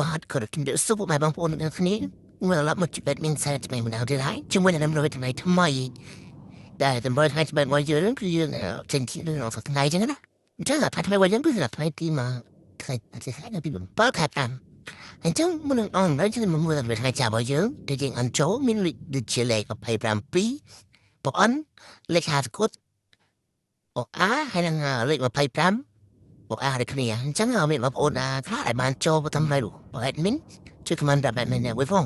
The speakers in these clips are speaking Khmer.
បាទក៏ជំរាបសួរពុកម៉ែបងប្អូនទាំងគ្នាមើលឡប់មកជីវិតមានសារថ្មីម្ដងទៀតហើយជាមួយនឹងរយថ្មីថ្មីដែលតម្រូវឲ្យច្បាស់មកយើងគឺយើងចេញជារឿងអស់ថ្ងៃចឹងណាអញ្ចឹងថាថ្មីរបស់យើងគឺថ្ងៃទីមកថ្ងៃទីថ្ងៃពី7ខែ5អញ្ចឹងមុននឹងអនឡាញគឺមួយថ្ងៃចាប់របស់យើងដែលយើងអនចូលមានលេខជាលេខ27បងអនលេខ50គត់អូអាហើយនឹងលេខ25បងអាដូចគ្នាអញ្ចឹងមានបងប្អូនខ្លះដែលបានចូលទៅធ្វើហើយបង admin ជួយ comment ដាក់ admin នេះវិញផង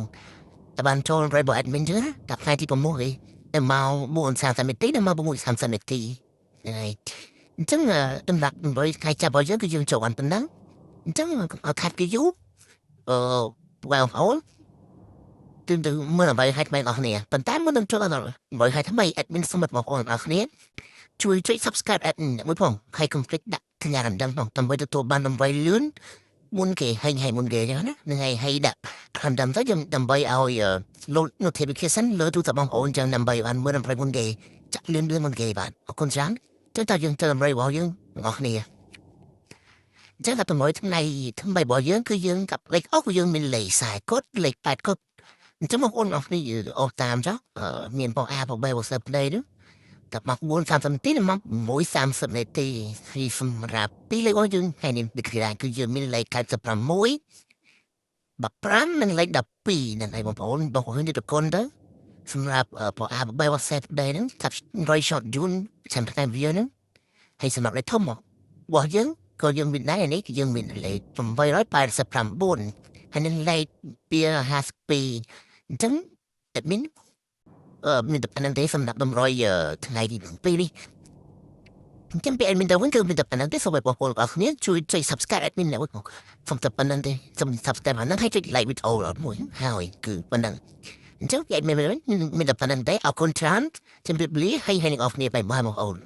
តែបានចូលរយបង admin ចឹងណាតែថ្ងៃទី6ឯតែមក4:30នាទីដល់មក6:30នាទីហើយអញ្ចឹងដំណាក់8ថ្ងៃចាប់របស់យើងគឺយើងចូលបានប៉ុណ្ណឹងអញ្ចឹងខាត់គឺយូរបងប្អូនទៅមើលអ្វីឲ្យថ្មីរបស់គ្នាប៉ុន្តែមុននឹងចូលដល់អ្វីឲ្យថ្មី admin សូមបងប្អូនអរគ្នាជួយចុច subscribe admin មួយផងហើយកុំភ្លេចដាក់សញ្ញាដណ្ដឹងផងដើម្បីទទួលបានអ្វីលឿនមុនគេហើយមុនគេចឹងណានឹងឲ្យដាក់ខាងដើមទៅយើងដើម្បីឲ្យload notification លើទូរស័ព្ទបងប្អូនចឹងដើម្បីបានមើលអ្វីមុនគេចាក់លឿនមុនគេបាទអរគុណច្រើនចឹងតើយើងទៅអ្វីរបស់យើងបងប្អូនគ្នាចឹងតែប្រម៉ួយថ្ងៃថ្មីរបស់យើងគឺយើងกับលេខអុកយើងមានលេខ40គត់លេខ8គត់អញ្ចឹងបងប្អូនអរគ្នាអស់តាមចុះមានបងអាបងបែបងសើប្ដីនោះតែមក4:30នាទីមក1:30នាទីពីសម្រាប់ពីលេខរបស់យើងថ្ងៃនេះដូចគ្នាគឺយើងមានលេខ96 15និងលេខ12นั่นឯងបងប្អូននេះតកូនទៅសម្រាប់បងអាបងបែបងសើប្ដីហ្នឹងថា100 shot យូនចាំតែវាហ្នឹងហើយសម្រាប់លេខធំរបស់យើងក៏យើងមានដែរនេះគឺយើងមានលេខ889ហើយនឹងលេខ252អញ្ចឹងតែមានតែប៉ុណ្្នឹងទេសម្រាប់តម្រុយថ្ងៃទី7នេះអញ្ចឹងពី admin ទៅវិញគឺមានតែប៉ុណ្្នឹងទេសូមឲ្យបងប្អូនអរគ្នាជួយចុច subscribe admin នេះមកសូមតែប៉ុណ្្នឹងទេសូម subscribe ហ្នឹងហើយចុច like វីដេអូមួយហើយគឺប៉ុណ្្នឹងអញ្ចឹងពី admin វិញមានតែប៉ុណ្្នឹងទេអរគុណច្រើនជម្រាបលាហើយនឹងអរគ្នាបាយបងប្អូន